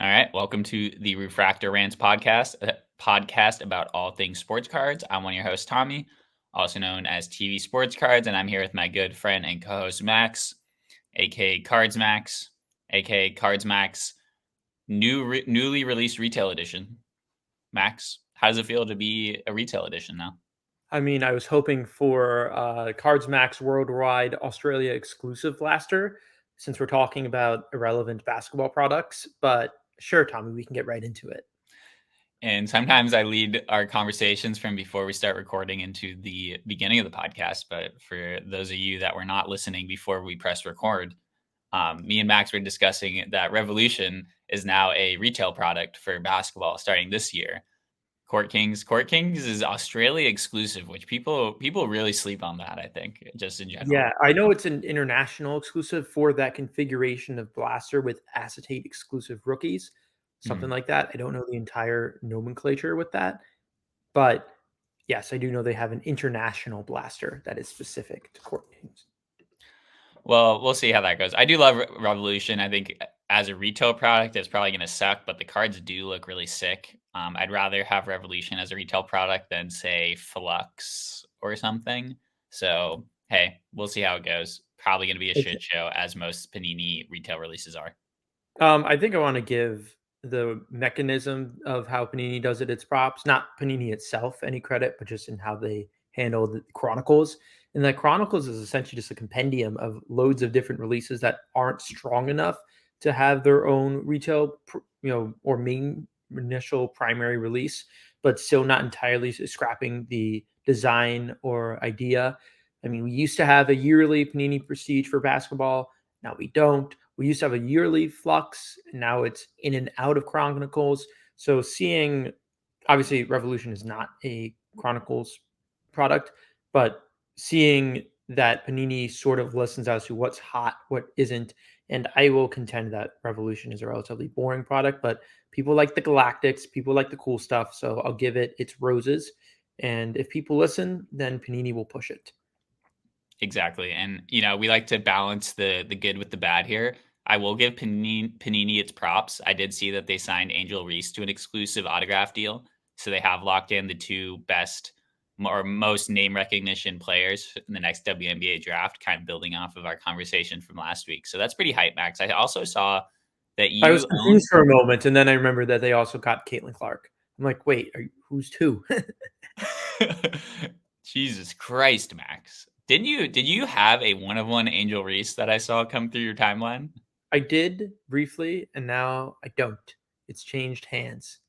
All right, welcome to the Refractor Rants podcast, a podcast about all things sports cards. I'm one of your hosts, Tommy, also known as TV Sports Cards, and I'm here with my good friend and co-host Max, aka Cards Max, aka Cards Max, newly released retail edition. Max, how does it feel to be a retail edition now? I mean, I was hoping for Cards Max Worldwide Australia exclusive blaster since we're talking about irrelevant basketball products. But sure, Tommy, we can get right into it. And sometimes I lead our conversations from before we start recording into the beginning of the podcast. But for those of you that were not listening before we press record, me and Max were discussing that Revolution is now a retail product for basketball starting this year. Court Kings is Australia exclusive, which people really sleep on that, I think, just in general. Yeah, I know it's an international exclusive for that configuration of blaster with acetate exclusive rookies, something Hmm. like that. I don't know the entire nomenclature with that, but yes, I do know they have an international blaster that is specific to Court Kings. Well, we'll see how that goes. I do love Revolution. I think as a retail product, it's probably going to suck, but the cards do look really sick. I'd rather have Revolution as a retail product than say Flux or something. So hey, we'll see how it goes. Probably going to be a shit show, as most Panini retail releases are. I think I want to give the mechanism of how Panini does it its props. Not Panini itself any credit, but just in how they handle the Chronicles. And that Chronicles is essentially just a compendium of loads of different releases that aren't strong enough to have their own retail, or main initial primary release, but still not entirely scrapping the design or idea. I mean, we used to have a yearly Panini Prestige for basketball. Now we don't. We used to have a yearly Flux, and now it's in and out of Chronicles. So seeing, obviously, Revolution is not a Chronicles product, but seeing that Panini sort of listens as to what's hot, what isn't, and I will contend that Revolution is a relatively boring product, but people like the Galactics, people like the cool stuff, so I'll give it its roses. And if people listen, then Panini will push it. Exactly. And we like to balance the good with the bad here. I will give Panini its props. I did see that they signed Angel Reese to an exclusive autograph deal. So they have locked in the two best or most name recognition players in the next WNBA draft, kind of building off of our conversation from last week. So that's pretty hype, Max. I also saw that I was you confused own. for a moment, and then I remembered that they also got Caitlin Clark. I'm like, wait, who's two? Jesus Christ, Max. Did you have a one of one Angel Reese that I saw come through your timeline? I did briefly, and now I don't. It's changed hands.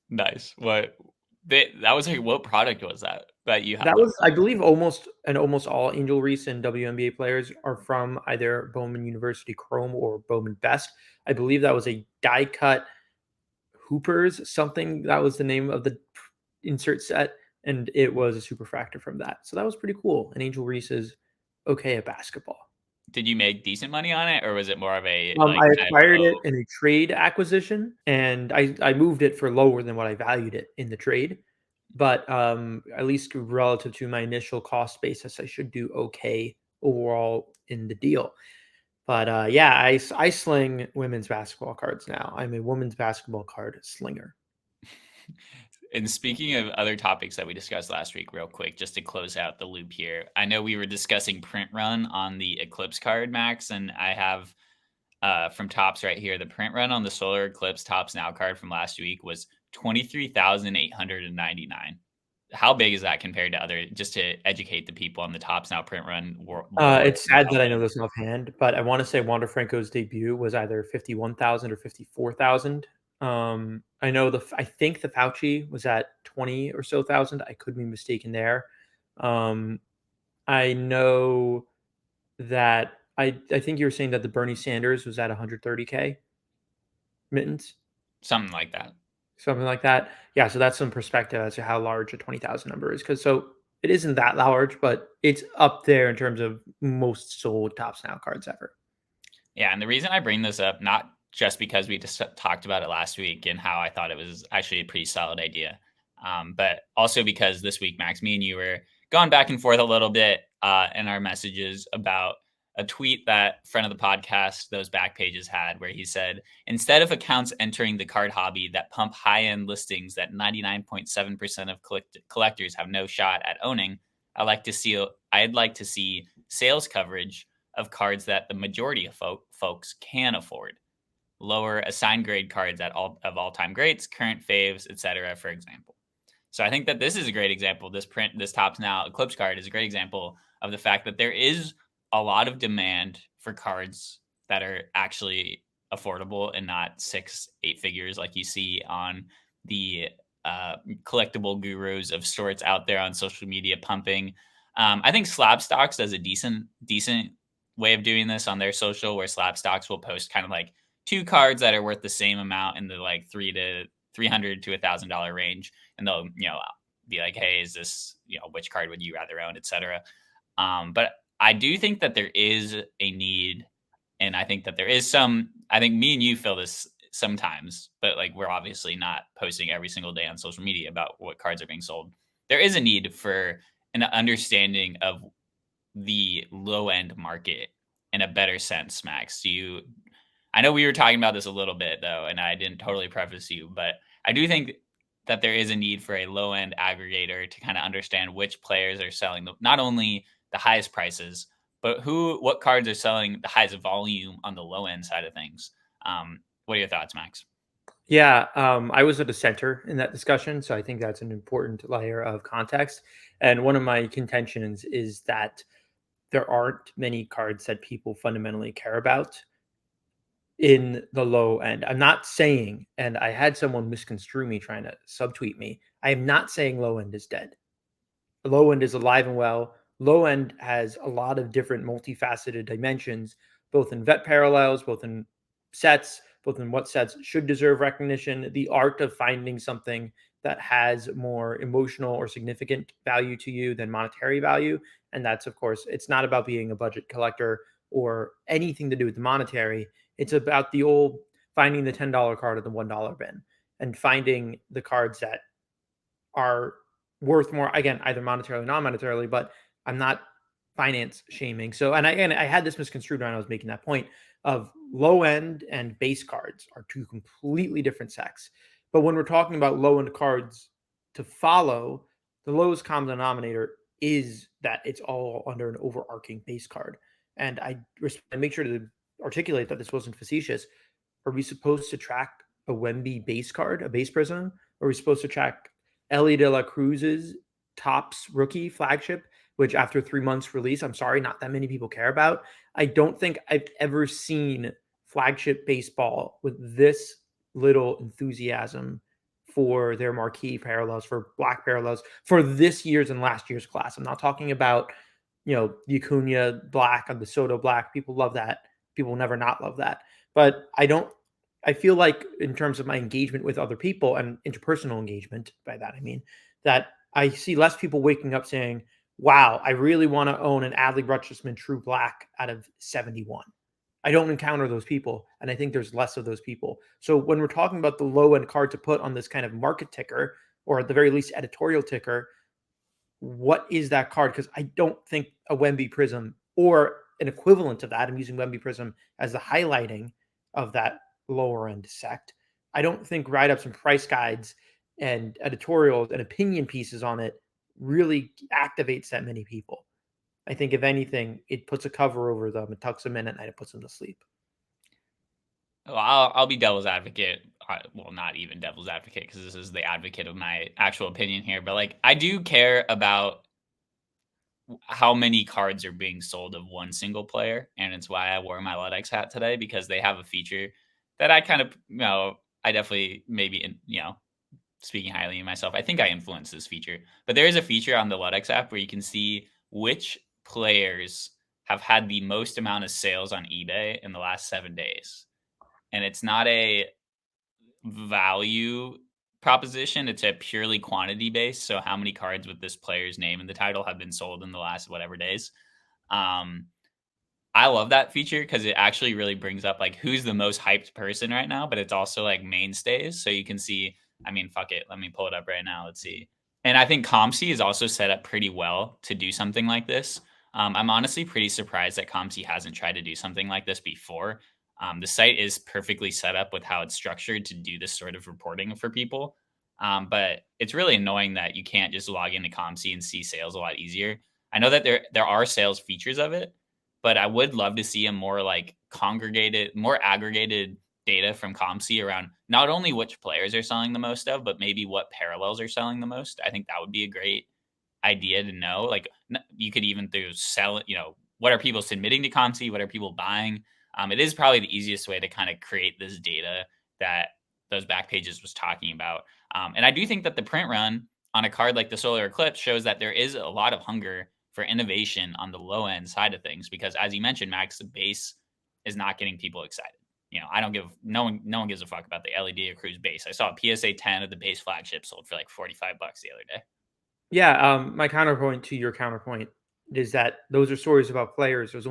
Nice. That was like what product was that you That have? was, I believe, almost all Angel Reese and WNBA players are from either Bowman University Chrome or Bowman Best. I believe that was a die cut Hoopers, something that was the name of the insert set, and it was a superfractor from that. So that was pretty cool. And Angel Reese is okay at basketball. Did you make decent money on it, or was it more of a I like kind of acquired it low? in a trade acquisition, and I moved it for lower than what I valued it in the trade. But at least relative to my initial cost basis, I should do okay overall in the deal. But yeah, I sling women's basketball cards now. I'm a women's basketball card slinger. And speaking of other topics that we discussed last week, real quick, just to close out the loop here, I know we were discussing print run on the Eclipse card, Max, and I have from Tops right here. The print run on the Solar Eclipse Tops Now card from last week was 23,899. How big is that compared to other? Just to educate the people on the Tops Now print run lore It's and sad how that I know big. this offhand, but I want to say Wander Franco's debut was either 51,000 or 54,000. I know I think the Fauci was at 20 or so thousand. I could be mistaken there. Um, I know that I think you were saying that the Bernie Sanders was at 130K mittens, Something like that. something like that. Yeah, so that's some perspective as to how large a 20,000 number is. Because so it isn't that large, but it's up there in terms of most sold Tops Now cards ever. Yeah, and the reason I bring this up, not just because we just talked about it last week and how I thought it was actually a pretty solid idea, but also because this week, Max, me and you were going back and forth a little bit in our messages about a tweet that friend of the podcast, those back pages, had, where he said, instead of accounts entering the card hobby that pump high-end listings that 99.7% of collectors have no shot at owning, I'd like to see sales coverage of cards that the majority of folks can afford. Lower assigned grade cards of all-time greats, current faves, etc., for example. So I think that this is a great example. This Topps Now Eclipse card is a great example of the fact that there is a lot of demand for cards that are actually affordable and not 6-8 figures like you see on the collectible gurus of sorts out there on social media pumping. I think Slabstox does a decent way of doing this on their social, where Slabstox will post kind of like 2 cards that are worth the same amount in the like $300 to $1,000 range, and they'll be like, hey, is this which card would you rather own, etc. But I do think that there is a need, and I think that there is some. I think me and you feel this sometimes, but like we're obviously not posting every single day on social media about what cards are being sold. There is a need for an understanding of the low end market in a better sense. Max, I know we were talking about this a little bit though, and I didn't totally preface you, but I do think that there is a need for a low end aggregator to kind of understand which players are selling not only the highest prices, but what cards are selling the highest volume on the low end side of things. What are your thoughts, Max? Yeah, I was at the center in that discussion, so I think that's an important layer of context. And one of my contentions is that there aren't many cards that people fundamentally care about in the low end. I'm not saying, and I had someone misconstrue me trying to subtweet me. I am not saying low end is dead. Low end is alive and well. Low end has a lot of different multifaceted dimensions, both in vet parallels, both in sets, both in what sets should deserve recognition, the art of finding something that has more emotional or significant value to you than monetary value. And that's, of course, it's not about being a budget collector or anything to do with the monetary. It's about the old finding the $10 card at the $1 bin and finding the cards that are worth more, again, either monetarily or non-monetarily, but I'm not finance shaming. So, and I had this misconstrued when I was making that point of low end and base cards are two completely different sects. But when we're talking about low end cards to follow, the lowest common denominator is that it's all under an overarching base card. And I make sure to articulate that this wasn't facetious. Are we supposed to track a Wemby base card, a base prism? Or are we supposed to track Ellie De La Cruz's Topps rookie flagship, which after 3 months release, I'm sorry, not that many people care about? I don't think I've ever seen flagship baseball with this little enthusiasm for their marquee parallels, for black parallels, for this year's and last year's class. I'm not talking about, the Acuna black or the Soto black. People love that. People will never not love that. But I feel like in terms of my engagement with other people and interpersonal engagement, by that I mean that I see less people waking up saying, wow, I really want to own an Adley Rutschman True Black out of 71. I don't encounter those people, and I think there's less of those people. So when we're talking about the low end card to put on this kind of market ticker, or at the very least editorial ticker, what is that card? Because I don't think a Wemby Prism or an equivalent of that, I'm using Wemby Prism as the highlighting of that lower end sect. I don't think write-ups and price guides and editorials and opinion pieces on it really activates that many people. I think if anything, it puts a cover over them, it tucks them in at night, it puts them to sleep. Well, I'll be devil's advocate. Well, not even devil's advocate, because this is the advocate of my actual opinion here. But like, I do care about how many cards are being sold of one single player, and it's why I wore my Ludex hat today, because they have a feature that I kind of, I definitely maybe, speaking highly of myself, I think I influenced this feature. But there is a feature on the Ludex app where you can see which players have had the most amount of sales on eBay in the last 7 days. And it's not a value proposition, it's a purely quantity base. So how many cards with this player's name in the title have been sold in the last whatever days. I love that feature because it actually really brings up like who's the most hyped person right now, but it's also like mainstays. So you can see, fuck it, let me pull it up right now. Let's see. And I think COMC is also set up pretty well to do something like this. I'm honestly pretty surprised that COMC hasn't tried to do something like this before. The site is perfectly set up with how it's structured to do this sort of reporting for people. But it's really annoying that you can't just log into COMC and see sales a lot easier. I know that there are sales features of it, but I would love to see a more like congregated, more aggregated data from COMC around not only which players are selling the most of, but maybe what parallels are selling the most. I think that would be a great idea to know. Like you could even through sell, what are people submitting to COMC? What are people buying? It is probably the easiest way to kind of create this data that those back pages was talking about. And I do think that the print run on a card like the Solar Eclipse shows that there is a lot of hunger for innovation on the low end side of things because, as you mentioned, Max, the base is not getting people excited. I don't give no one gives a fuck about the LED Cruise base. I saw a PSA 10 of the base flagship sold for like $45 the other day. Yeah, my counterpoint to your counterpoint is that those are stories about players. Those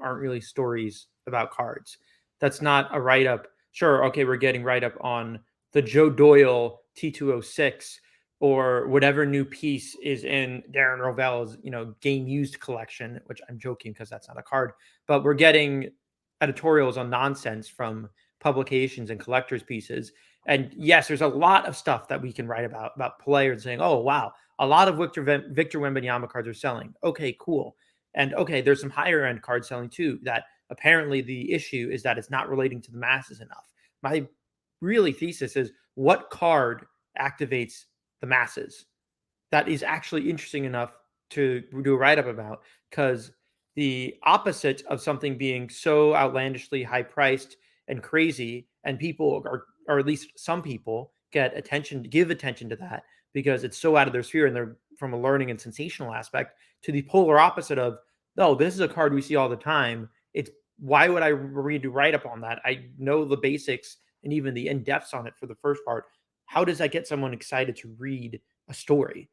aren't really stories about cards. That's not a write up. Sure, okay, we're getting write up on the Joe Doyle T206 or whatever new piece is in Darren Rovell's, game used collection, which I'm joking because that's not a card, but we're getting editorials on nonsense from publications and collectors pieces. And yes, there's a lot of stuff that we can write about players saying, "Oh, wow, a lot of Victor Wembanyama cards are selling." Okay, cool. And okay, there's some higher end cards selling too. That apparently the issue is that it's not relating to the masses enough. My really thesis is what card activates the masses that is actually interesting enough to do a write up about, because the opposite of something being so outlandishly high priced and crazy, and people are, or at least some people give attention to that because it's so out of their sphere and they're from a learning and sensational aspect, to the polar opposite of, no, this is a card we see all the time. It's why would I read a write up on that? I know the basics and even the in depths on it for the first part. How does that get someone excited to read a story?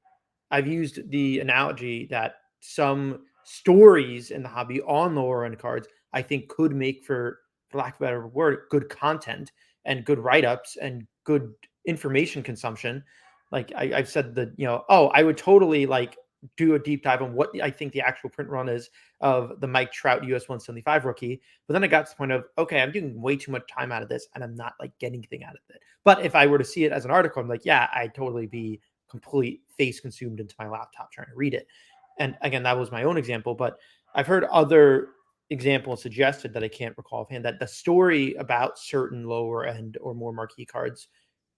I've used the analogy that some stories in the hobby on lower end cards, I think could make for lack of a better word, good content and good write ups and good information consumption. Like I've said that, oh, I would totally like do a deep dive on what I think the actual print run is of the Mike Trout US 175 rookie. But then I got to the point of, okay, I'm doing way too much time out of this and I'm not like getting anything out of it. But if I were to see it as an article, I'm like, yeah, I'd totally be complete face consumed into my laptop trying to read it. And again, that was my own example, but I've heard other examples suggested that I can't recall offhand that the story about certain lower end or more marquee cards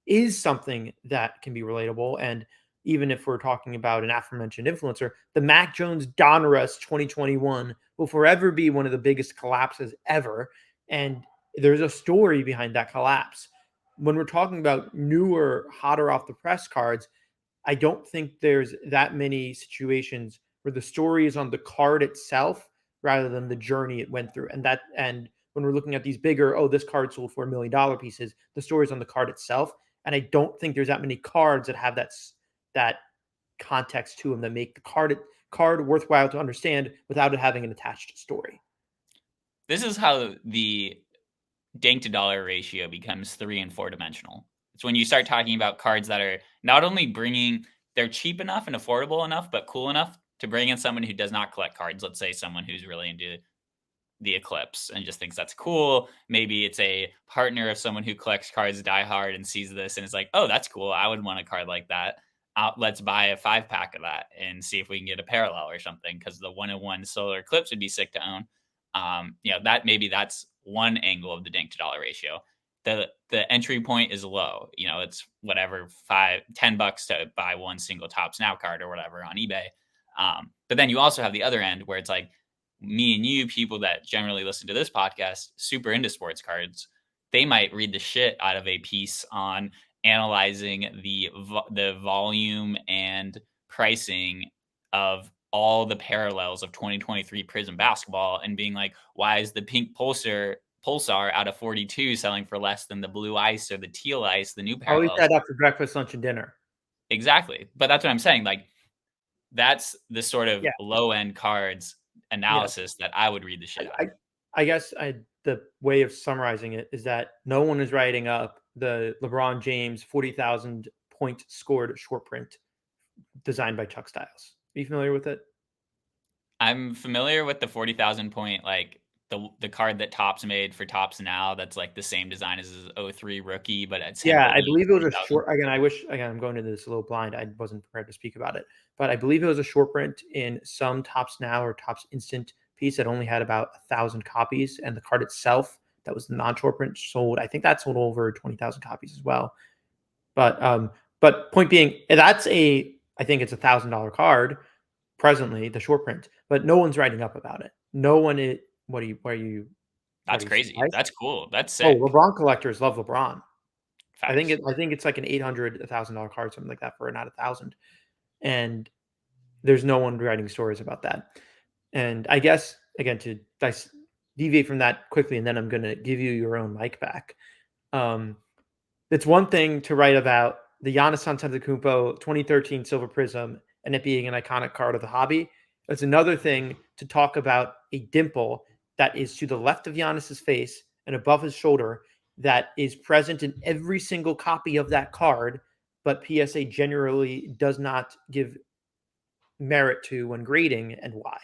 is something that can be relatable. And even if we're talking about an aforementioned influencer, the Mac Jones Donruss 2021 will forever be one of the biggest collapses ever. And there's a story behind that collapse. When we're talking about newer, hotter off the press cards, I don't think there's that many situations where the story is on the card itself rather than the journey it went through. And when we're looking at these bigger, oh, this card sold for $1 million pieces, the story is on the card itself. And I don't think there's that many cards that have that context to them that make the card worthwhile to understand without it having an attached story. This is how the dank to dollar ratio becomes 3 and 4 dimensional. It's when you start talking about cards that are not only they're cheap enough and affordable enough, but cool enough to bring in someone who does not collect cards. Let's say someone who's really into the Eclipse and just thinks that's cool. Maybe it's a partner of someone who collects cards die hard and sees this and is like, oh, that's cool. I would want a card like that. Let's buy a 5-pack of that and see if we can get a parallel or something, because the 101 Solar Eclipse would be sick to own. That's one angle of the dank to dollar ratio. The entry point is low. It's whatever, $10 to buy one single Topps Now card or whatever on eBay. But then you also have the other end where it's like me and you, people that generally listen to this podcast, super into sports cards. They might read the shit out of a piece on analyzing the volume and pricing of all the parallels of 2023 Prism basketball and being like, why is the pink Pulsar out of 42 selling for less than the blue ice or the teal ice, the new Always parallels? that after breakfast, lunch, and dinner. Exactly. But that's what I'm saying. Like, that's the sort of low end cards analysis that I would read the shit out of. I guess the way of summarizing it is that no one is writing up the LeBron James 40,000 point scored short print designed by Chuck Styles. Are you familiar with it? I'm familiar with the 40,000 point, like the card that Topps made for Topps Now. That's like the same design as his '03 rookie, but it's him Yeah, I holding believe it was a 40,000. short. Again, I'm going into this a little blind. I wasn't prepared to speak about it, but I believe it was a short print in some Topps Now or Topps Instant piece that only had about 1,000 copies, and the card itself, that was the non-short print, sold. I think that sold over 20,000 copies as well. But point being, I think it's $1,000 card presently, the short print, but no one's writing up about it. No one is. What are That's you crazy. surprised? That's cool. That's Oh, sick. LeBron collectors love LeBron. Facts. I think it's like an 800 $1,000 card, something like that, for not 1,000. And there's no one writing stories about that. And I guess again, to deviate from that quickly, and then I'm going to give you your own mic back. Um, it's one thing to write about the Giannis Antetokounmpo 2013 Silver Prism and it being an iconic card of the hobby. It's another thing to talk about a dimple that is to the left of Giannis's face and above his shoulder that is present in every single copy of that card, but PSA generally does not give merit to when grading, and why.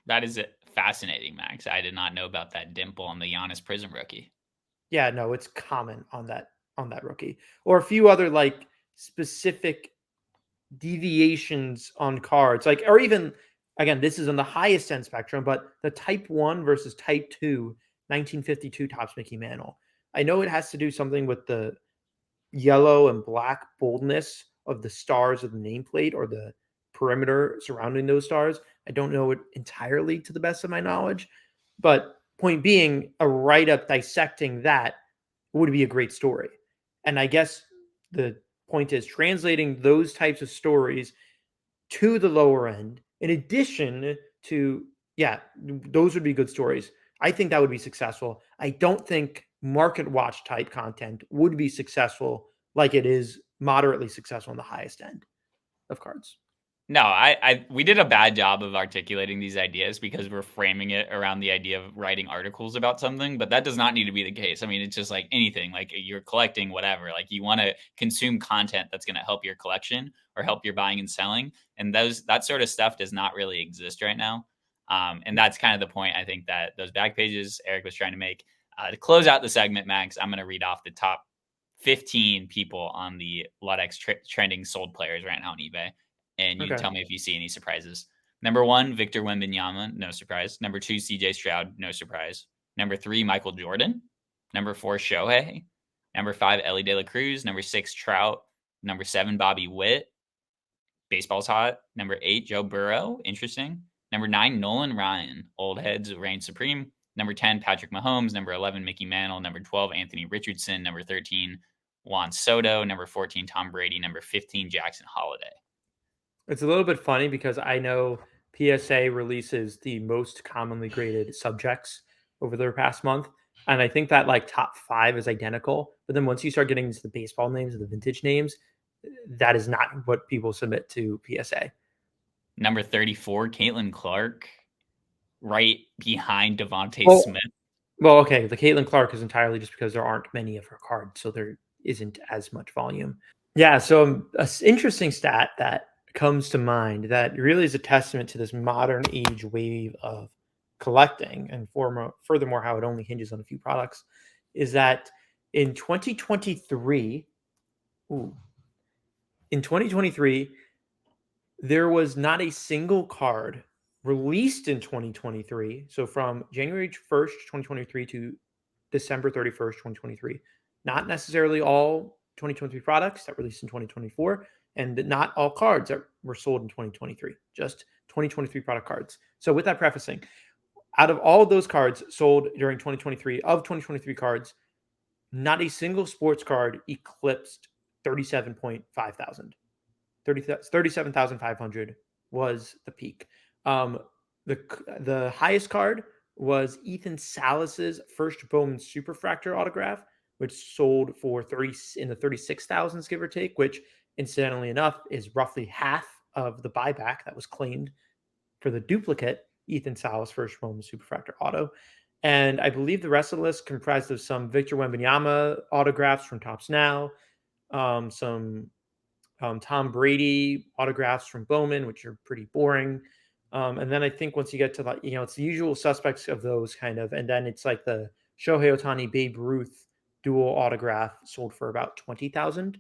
That is fascinating, Max. I did not know about that dimple on the Giannis Prism rookie. Yeah, no, it's common on that rookie, or a few other like specific deviations on cards, like, or even again, this is on the highest end spectrum, but the Type 1 versus Type 2 1952 Topps Mickey Mantle. I know it has to do something with the yellow and black boldness of the stars of the nameplate or the perimeter surrounding those stars. I don't know it entirely to the best of my knowledge, but point being, a write up dissecting that would be a great story. And I guess the point is translating those types of stories to the lower end, in addition to, yeah, those would be good stories. I think that would be successful. I don't think market watch type content would be successful like it is moderately successful on the highest end of cards. No, we did a bad job of articulating these ideas because we're framing it around the idea of writing articles about something, but that does not need to be the case. I mean, it's just like anything, like you're collecting whatever, like you want to consume content that's going to help your collection or help your buying and selling. And that sort of stuff does not really exist right now. And that's kind of the point I think that those back pages Eric was trying to make. To close out the segment, Max, I'm going to read off the top 15 people on the Ludex trending sold players right now on eBay, and you Okay. tell me if you see any surprises. Number 1, Victor Wembanyama, no surprise. Number 2, CJ Stroud, no surprise. Number 3, Michael Jordan. Number 4, Shohei. Number 5, Ellie De La Cruz. Number 6, Trout. Number 7, Bobby Witt. Baseball's hot. Number 8, Joe Burrow. Interesting. Number 9, Nolan Ryan. Old heads reign supreme. Number 10, Patrick Mahomes. Number 11, Mickey Mantle. Number 12, Anthony Richardson. Number 13, Juan Soto. Number 14, Tom Brady. Number 15, Jackson Holiday. It's a little bit funny because I know PSA releases the most commonly graded subjects over the past month. And I think that like top 5 is identical. But then once you start getting into the baseball names or the vintage names, that is not what people submit to PSA. Number 34, Caitlin Clark, right behind Devontae Well, Smith. well, okay. The Caitlin Clark is entirely just because there aren't many of her cards, so there isn't as much volume. Yeah, so an interesting stat that comes to mind that really is a testament to this modern age wave of collecting, and furthermore, how it only hinges on a few products, is that in 2023, in 2023, there was not a single card released in 2023. So from January 1st, 2023 to December 31st, 2023, not necessarily all 2023 products that released in 2024, and not all cards that were sold in 2023, just 2023 product cards. So with that prefacing, out of all of those cards sold during 2023, of 2023 cards, not a single sports card eclipsed 37.5 thousand. 37,500 was the peak. The highest card was Ethan Salas's first Bowman Superfractor autograph, which sold for 30 in the 36,000s, give or take, which incidentally enough is roughly half of the buyback that was claimed for the duplicate Ethan Salas first Bowman Superfractor auto. And I believe the rest of the list comprised of some Victor Wembanyama autographs from Topps Now, some Tom Brady autographs from Bowman, which are pretty boring. And then I think once you get to like, it's the usual suspects of those kind of, and then it's like the Shohei Ohtani Babe Ruth dual autograph sold for about 20,000.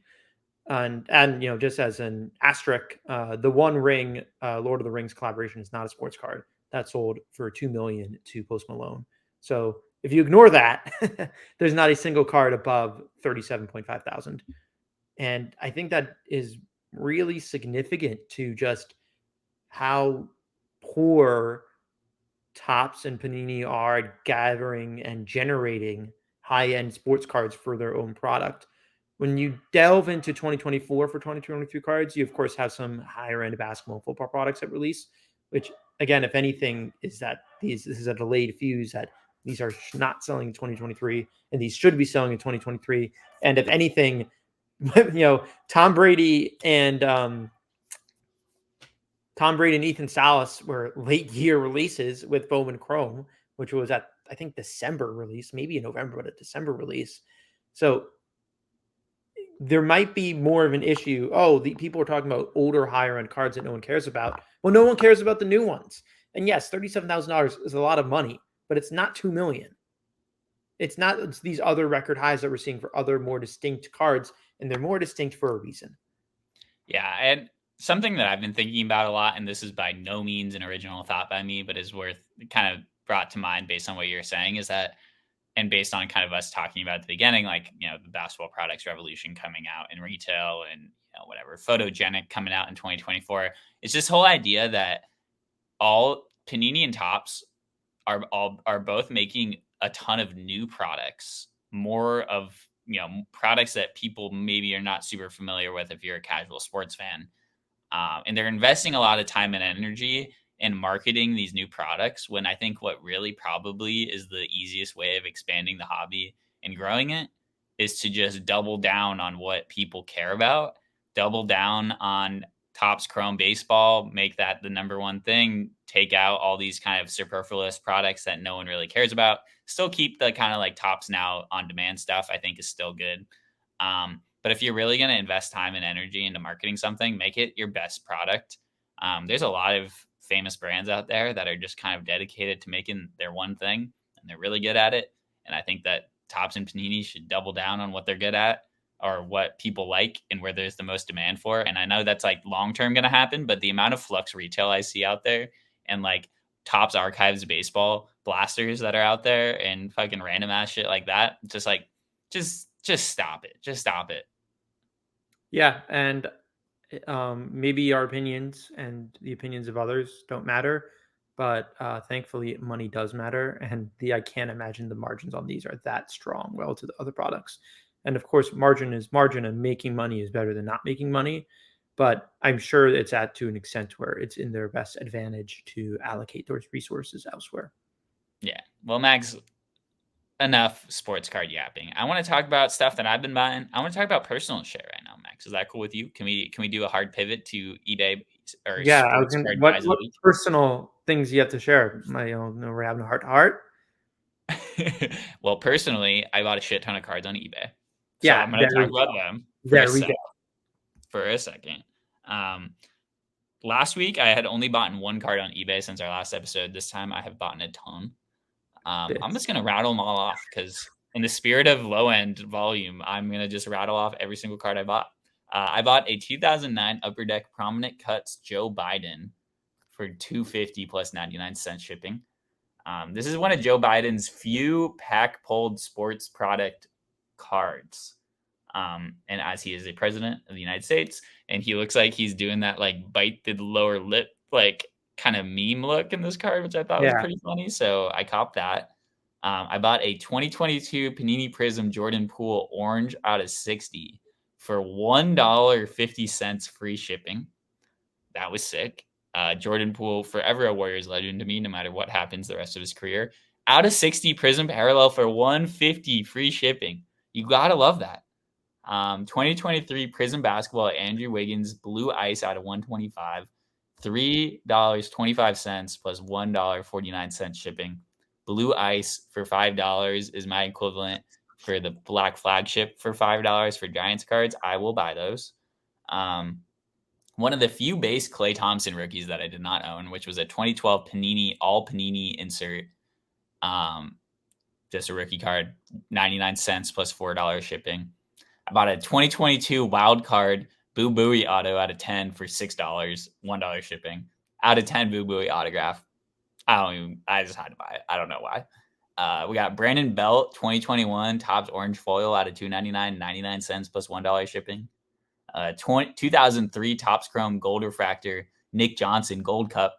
And just as an asterisk, the One Ring Lord of the Rings collaboration is not a sports card. That sold for 2 million to Post Malone. So if you ignore that, there's not a single card above 37.5 thousand. And I think that is really significant to just how poor Topps and Panini are gathering and generating high-end sports cards for their own product. When you delve into 2024 for 2023 cards, you of course have some higher end basketball and football products at release, which again, if anything, is that this is a delayed fuse that these are not selling in 2023 and these should be selling in 2023. And if anything, Tom Brady and Ethan Salas were late year releases with Bowman Chrome, which was at, I think, December release, maybe in November, but a December release. So there might be more of an issue. Oh, the people are talking about older, higher end cards that no one cares about. Well, no one cares about the new ones. And yes, $37,000 is a lot of money, but it's not 2 million. It's these other record highs that we're seeing for other more distinct cards, and they're more distinct for a reason. Yeah, and something that I've been thinking about a lot, and this is by no means an original thought by me, but is worth kind of brought to mind based on what you're saying, is that, and based on kind of us talking about at the beginning, like, the basketball products revolution coming out in retail and whatever, photogenic coming out in 2024. It's this whole idea that all Panini and Topps are both making a ton of new products, more of products that people maybe are not super familiar with if you're a casual sports fan. And they're investing a lot of time and energy in marketing these new products, when I think what really probably is the easiest way of expanding the hobby and growing it is to just double down on what people care about, double down on Topps Chrome baseball, make that the number one thing, take out all these kind of superfluous products that no one really cares about, still keep the kind of like Topps Now on demand stuff. I think is still good. But if you're really going to invest time and energy into marketing something, make it your best product. There's a lot of famous brands out there that are just kind of dedicated to making their one thing, and they're really good at it. And I think that Topps and Panini should double down on what they're good at, or what people like, and where there's the most demand for. And I know that's like long-term going to happen, but the amount of flux retail I see out there, and like Topps Archives baseball blasters that are out there and fucking random ass shit like that, just stop it. Just stop it. Yeah, and maybe our opinions and the opinions of others don't matter, but thankfully money does matter, and I can't imagine the margins on these are that strong relative to other products. And of course, margin is margin, and making money is better than not making money. But I'm sure it's at to an extent where it's in their best advantage to allocate those resources elsewhere. Yeah. Well, Max, enough sports card yapping. I want to talk about stuff that I've been buying. I want to talk about personal shit right now, Max. Is that cool with you? Can we do a hard pivot to eBay or Yeah, sports card what buys of the week? personal things you have to share? We're having a heart to heart. Well, personally, I bought a shit ton of cards on eBay. So Yeah, I'm going to talk about them for a second. Last week, I had only bought one card on eBay since our last episode. This time, I have bought a ton. I'm just going to rattle them all off, because in the spirit of low-end volume, I'm going to just rattle off every single card I bought. I bought a 2009 Upper Deck Prominent Cuts Joe Biden for $250 plus 99 cents shipping. This is one of Joe Biden's few pack-pulled sports product cards. And as he is a president of the United States, and he looks like he's doing that like bite the lower lip, like kind of meme look in this card, which I thought was pretty funny. So I copped that. I bought a 2022 Panini Prism Jordan Poole Orange out of 60 for $1.50 free shipping. That was sick. Jordan Poole, forever a Warriors legend to me, no matter what happens the rest of his career. Out of 60 Prism Parallel for $150 free shipping. You gotta love that. 2023 Prism Basketball Andrew Wiggins Blue Ice out of 125. $3.25 plus $1.49 shipping. Blue Ice for $5 is my equivalent for the Black Flagship for $5 for Giants cards. I will buy those. one of the few base Klay Thompson rookies that I did not own, which was a 2012 Panini all Panini insert. Just a rookie card, 99 cents plus $4 shipping. I bought a 2022 wild card Boo Buie auto out of 10 for $6, $1 shipping. Out of 10 Boo Buie autograph. I just had to buy it. I don't know why. We got Brandon Belt 2021 Topps orange foil out of $2.99, 99 cents plus $1 shipping. 2003 Topps Chrome gold refractor Nick Johnson gold cup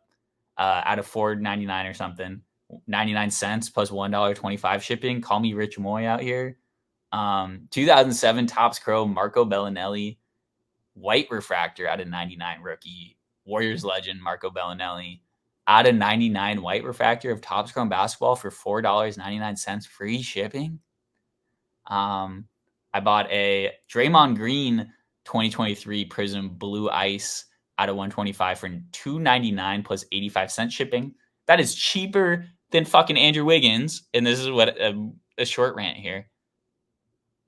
out of $4.99 or something, 99 cents plus $1.25 shipping. Call me Rich Moy out here. 2007 Topps Chrome Marco Bellinelli white refractor out of 99 rookie Warriors legend Marco Bellinelli out of 99 white refractor of Topps Chrome basketball for $4.99 free shipping. I bought a Draymond Green 2023 Prism Blue Ice out of 125 for $2.99 plus 85 cents shipping. That is cheaper than fucking Andrew Wiggins. And this is what a short rant here.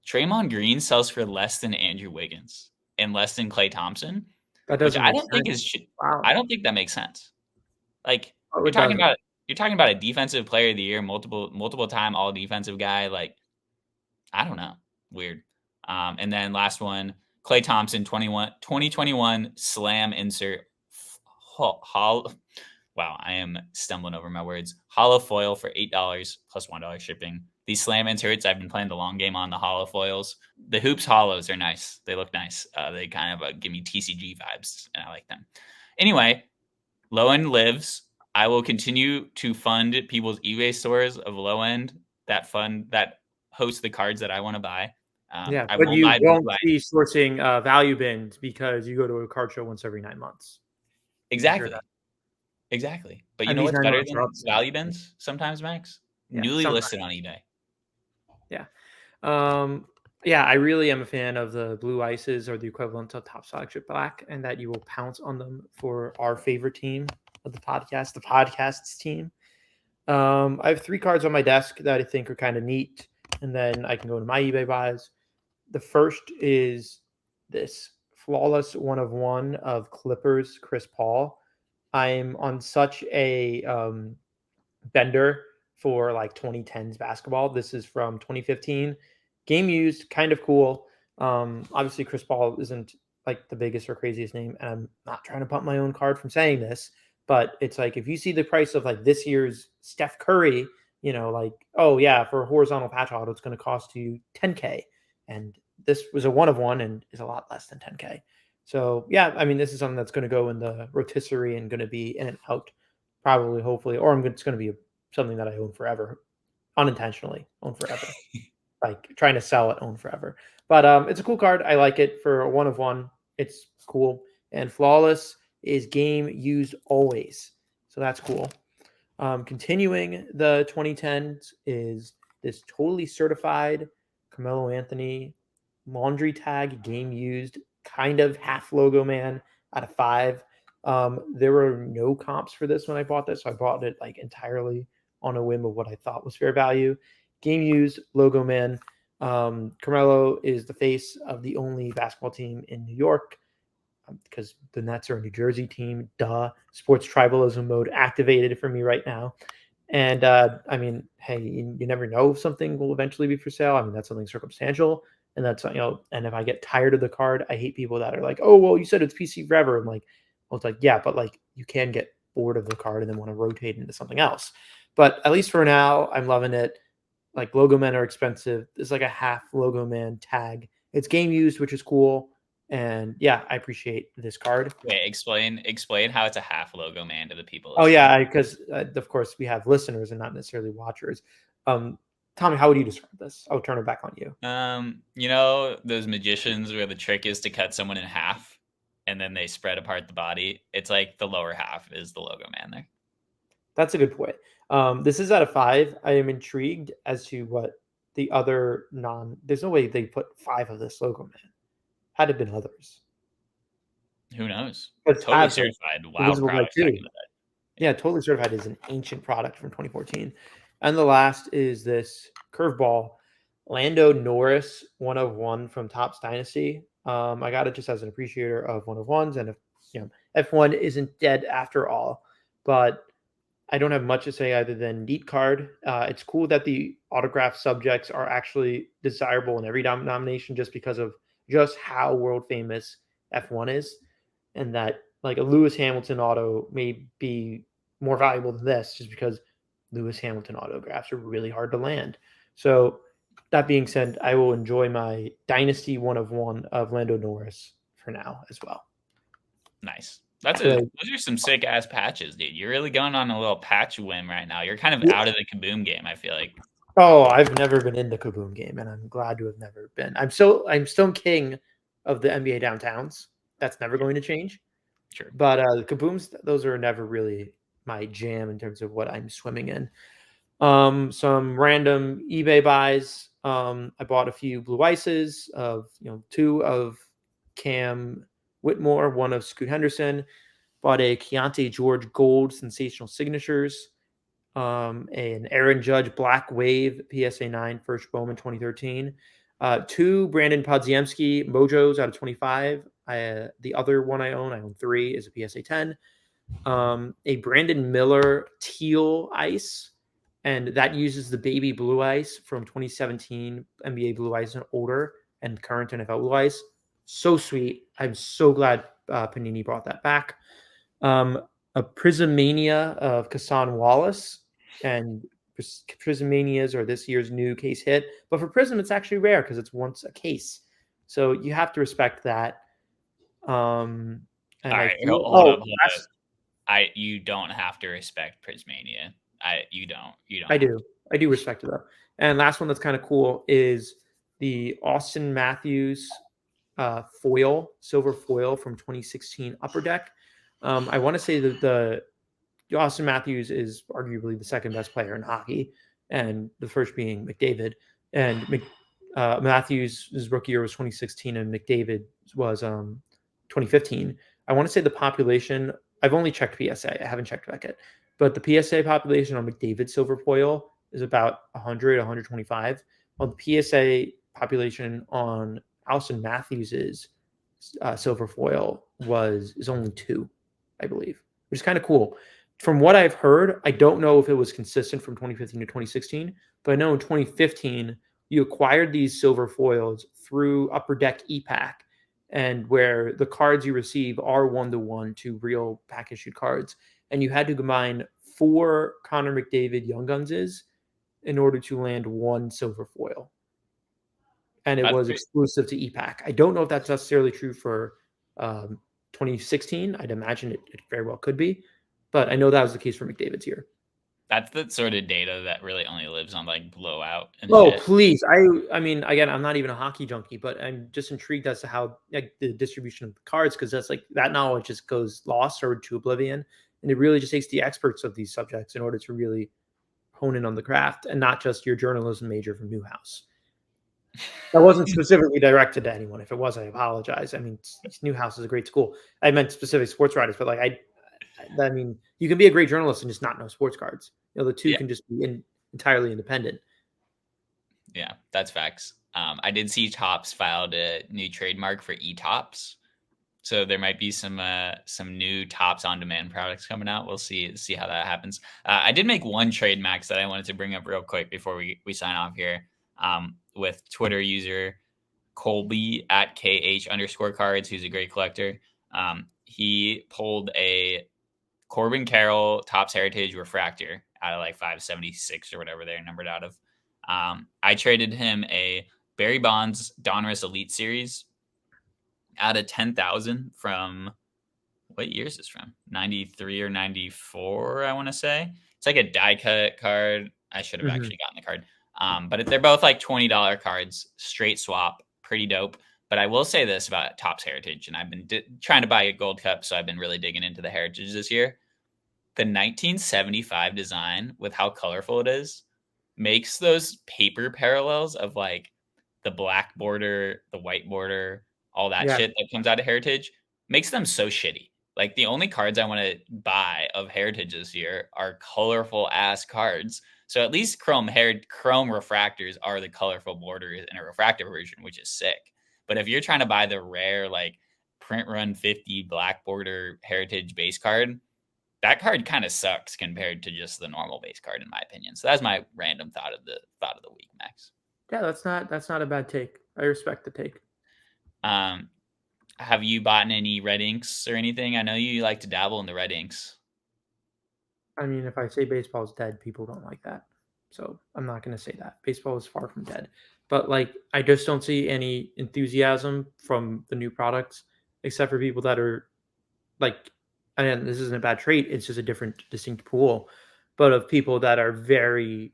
Draymond Green sells for less than Andrew Wiggins and less than Klay Thompson, which I don't think is. Wow. I don't think that makes sense. Like you're talking about a defensive player of the year, multiple time all defensive guy. Like I don't know, weird. And then last one, Klay Thompson 2021 Slam insert. Wow, I am stumbling over my words. Hollow foil for $8 plus $1 shipping. These Slam inserts, I've been playing the long game on the hollow foils. The Hoops hollows are nice. They look nice. They kind of give me TCG vibes, and I like them. Anyway, Low End lives. I will continue to fund people's eBay stores of Low End that host the cards that I want to buy. But you won't be sourcing value bins because you go to a card show once every 9 months. Exactly. Exactly. But you know what's better than value bins sometimes, Max? Newly listed on eBay. Yeah. I really am a fan of the Blue Ices or the equivalent of Topps Flagship Black, and that you will pounce on them for our favorite team of the podcast's team. I have 3 cards on my desk that I think are kind of neat, and then I can go to my eBay buys. The first is this flawless 1/1 of Clippers Chris Paul. I'm on such a bender for like 2010s basketball. This is from 2015. Game used, kind of cool. Obviously, Chris Paul isn't like the biggest or craziest name, and I'm not trying to pump my own card from saying this, but it's like if you see the price of like this year's Steph Curry, like, oh yeah, for a horizontal patch auto, it's going to cost you $10K, and this was a 1/1 and is a lot less than $10K. So yeah, I mean, this is something that's going to go in the rotisserie and going to be in and out, probably, hopefully, or it's going to be something that I own forever, unintentionally own forever, like trying to sell it, own forever. But it's a cool card. I like it for a 1/1. It's cool. And flawless is game used always, so that's cool. Continuing the 2010s is this totally certified Carmelo Anthony laundry tag game used, kind of half logo man out of 5. There were no comps for this when I bought this, so I bought it like entirely on a whim of what I thought was fair value. Game used logo man. Carmelo is the face of the only basketball team in New York, because the Nets are a New Jersey team. Duh. Sports tribalism mode activated for me right now. And I mean, hey, you never know if something will eventually be for sale. I mean, that's something circumstantial. And that's, and if I get tired of the card, I hate people that are like, oh, well, you said it's PC forever. I'm like, well, it's like, yeah, but like you can get bored of the card and then want to rotate into something else. But at least for now, I'm loving it. Like logo men are expensive. It's like a half logo man tag. It's game used, which is cool. And yeah, I appreciate this card. Wait, explain how it's a half logo man to the people. Oh yeah, because of course we have listeners and not necessarily watchers. Tommy, how would you describe this? I'll turn it back on you. Those magicians where the trick is to cut someone in half and then they spread apart the body. It's like the lower half is the logo man there. That's a good point. This is out of 5. I am intrigued as to what the other there's no way they put 5 of this logo man. Had it been others. Who knows? Totally certified. Wow. Yeah, totally certified is an ancient product from 2014. And the last is this curveball, Lando Norris 1/1 from Topps Dynasty. I got it just as an appreciator of 1/1s, and if F1 isn't dead after all. But I don't have much to say other than neat card. It's cool that the autograph subjects are actually desirable in every nomination just because of just how world famous F1 is, and that like a Lewis Hamilton auto may be more valuable than this just because Lewis Hamilton autographs are really hard to land. So that being said, I will enjoy my Dynasty 1 of 1 of Lando Norris for now as well. Nice. So, Those are some sick ass patches, dude. You're really going on a little patch whim right now. You're kind of out of the Kaboom game, I feel like. oh, I've never been in the Kaboom game, and I'm glad to have never been. I'm still king of the NBA downtowns. That's never going to change. Sure. But the Kabooms, those are never really my jam in terms of what I'm swimming in. Some random eBay buys. I bought a few blue ices of 2 of Cam Whitmore, 1 of Scoot Henderson. Bought a Keontae George Gold Sensational Signatures. An Aaron Judge Black Wave PSA 9 First Bowman 2013. 2 Brandon Podziemski Mojos out of 25. The other one I own 3, is a PSA 10. A Brandon Miller Teal Ice, and that uses the baby blue ice from 2017 NBA Blue Ice and older and current NFL Blue Ice. So sweet. I'm so glad Panini brought that back. A Prismania of Kassan Wallace, and Prismanias are this year's new case hit. But for Prism, it's actually rare because it's once a case. So you have to respect that. And all right, hold up. You don't have to respect Prismania. You don't. I do respect it though. And last one that's kind of cool is the Austin Matthews silver foil from 2016 Upper Deck. I want to say that the Austin Matthews is arguably the second best player in hockey, and the first being McDavid. And Matthews' rookie year was 2016, and McDavid was 2015. I want to say the population. I've only checked PSA. I haven't checked Beckett, but the PSA population on McDavid silver foil is about 100, 125. While the PSA population on Austin Matthews's silver foil is only 2, I believe, which is kind of cool. From what I've heard, I don't know if it was consistent from 2015 to 2016, but I know in 2015 you acquired these silver foils through Upper Deck ePack, and where the cards you receive are 1-to-1 to real pack issued cards, and you had to combine 4 Connor McDavid Young Gunses in order to land 1 silver foil, and it was exclusive to ePack. I don't know if that's necessarily true for 2016. I'd imagine it very well could be. But I know that was the case for McDavid's here. That's the sort of data that really only lives on like blowout. And shit. Please. I mean, again, I'm not even a hockey junkie, but I'm just intrigued as to how like the distribution of the cards, because that's like that knowledge just goes lost or to oblivion. And it really just takes the experts of these subjects in order to really hone in on the craft, and not just your journalism major from Newhouse. That wasn't specifically directed to anyone. If it was, I apologize. I mean, Newhouse is a great school. I meant specific sports writers, but like I mean, you can be a great journalist and just not know sports cards. The two can just be entirely independent. Yeah, that's facts. I did see Topps filed a new trademark for eTopps, so there might be some new Topps on demand products coming out. We'll see how that happens. I did make one trade, Max, that I wanted to bring up real quick before we sign off here. With Twitter user Colby at KH_cards, who's a great collector. He pulled a Corbin Carroll Topps Heritage Refractor out of like 576 or whatever they're numbered out of. I traded him a Barry Bonds Donruss Elite Series out of 10,000 from, what year is this from? 93 or 94, I want to say. It's like a die cut card. I should have actually gotten the card. But they're both like $20 cards, straight swap, pretty dope. But I will say this about Topps Heritage, and I've been trying to buy a Gold Cup, so I've been really digging into the Heritage this year. The 1975 design, with how colorful it is, makes those paper parallels of like the black border, the white border, all that shit that comes out of Heritage, makes them so shitty. Like the only cards I want to buy of Heritage this year are colorful ass cards. So at least chrome refractors are the colorful borders in a refractor version, which is sick. But if you're trying to buy the rare, like print run 50 black border heritage base card, that card kind of sucks compared to just the normal base card, in my opinion. So that's my random thought of the week, Max. Yeah, that's not a bad take. I respect the take. Um, have you bought any red inks or anything? I know you like to dabble in the red inks. I mean, if I say baseball is dead, people don't like that. So I'm not going to say that. Baseball is far from dead. But like, I just don't see any enthusiasm from the new products, except for people that are like, and this isn't a bad trait. It's just a different, distinct pool, but of people that are very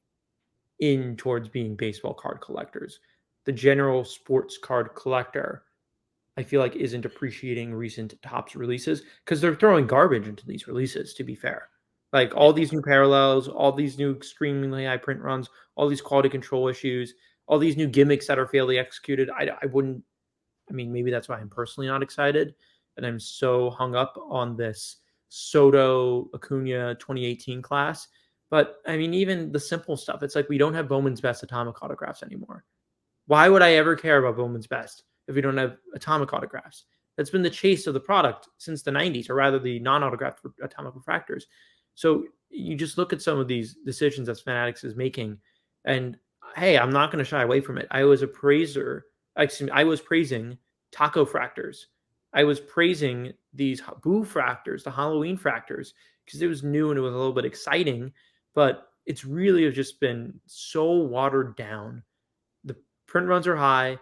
in towards being baseball card collectors. The general sports card collector, I feel like, isn't appreciating recent Topps releases because they're throwing garbage into these releases, to be fair. Like Yeah. all these new parallels, all these new extremely high print runs, all these quality control issues, all these new gimmicks that are fairly executed. I wouldn't, I mean, maybe that's why I'm personally not excited. And I'm so hung up on this Soto Acuna 2018 class. But I mean, even the simple stuff, it's like we don't have Bowman's best atomic autographs anymore. Why would I ever care about Bowman's best if we don't have atomic autographs? That's been the chase of the product since the 90s, or rather the non-autographed atomic refractors. So you just look at some of these decisions that Fanatics is making, and hey, I'm not going to shy away from it. I was praising taco fractors. I was praising these boo fractors, the Halloween fractors, because it was new and it was a little bit exciting, but it's really just been so watered down. The print runs are high,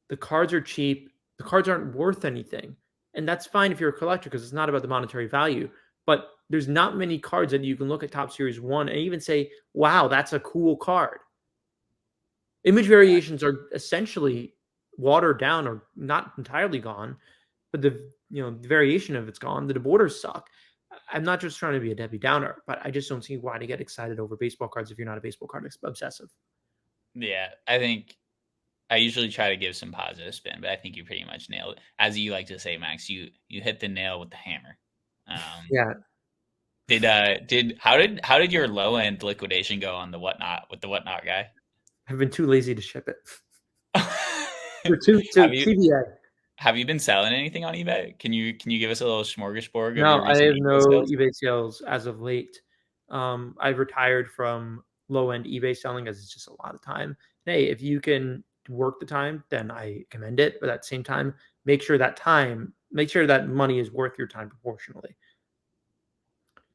the cards are cheap, the cards aren't worth anything. And that's fine if you're a collector because it's not about the monetary value. But there's not many cards that you can look at Topps Series 1 and even say, wow, that's a cool card. Image variations are essentially watered down or not entirely gone, but the variation of it's gone. The borders suck. I'm not just trying to be a Debbie Downer, but I just don't see why to get excited over baseball cards if you're not a baseball card obsessive. Yeah, I think I usually try to give some positive spin, but I think you pretty much nailed it. As you like to say, Max, you hit the nail with the hammer. Yeah. How did your low end liquidation go on the whatnot with the whatnot guy? I've been too lazy to ship it. have To you TBA. have you been selling anything on eBay? Can you give us a little smorgasbord of No, your I recent have eBay no sales? eBay sales as of late. I've retired from low end eBay selling as it's just a lot of time. Hey, if you can work the time, then I commend it. But at the same time, make sure that money is worth your time proportionally.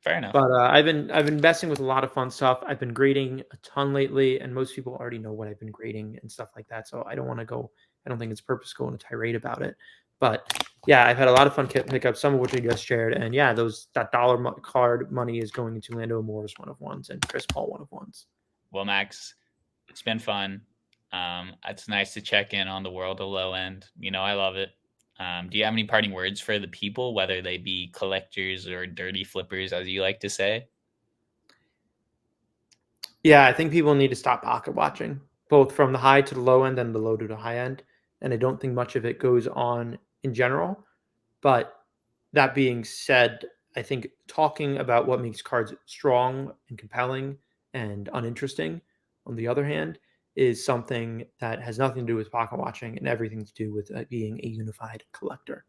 Fair enough. But I've been investing with a lot of fun stuff. I've been grading a ton lately, and most people already know what I've been grading and stuff like that. So I don't want to go. I don't think it's purpose go on a tirade about it. But yeah, I've had a lot of fun pickups, some of which I just shared. And yeah, that card money is going into Lando Morris 1/1s and Chris Paul 1/1s. Well, Max, it's been fun. It's nice to check in on the world of low end. I love it. Do you have any parting words for the people, whether they be collectors or dirty flippers, as you like to say? Yeah, I think people need to stop pocket watching, both from the high to the low end and the low to the high end. And I don't think much of it goes on in general. But that being said, I think talking about what makes cards strong and compelling and uninteresting, on the other hand, is something that has nothing to do with pocket watching and everything to do with being a unified collector.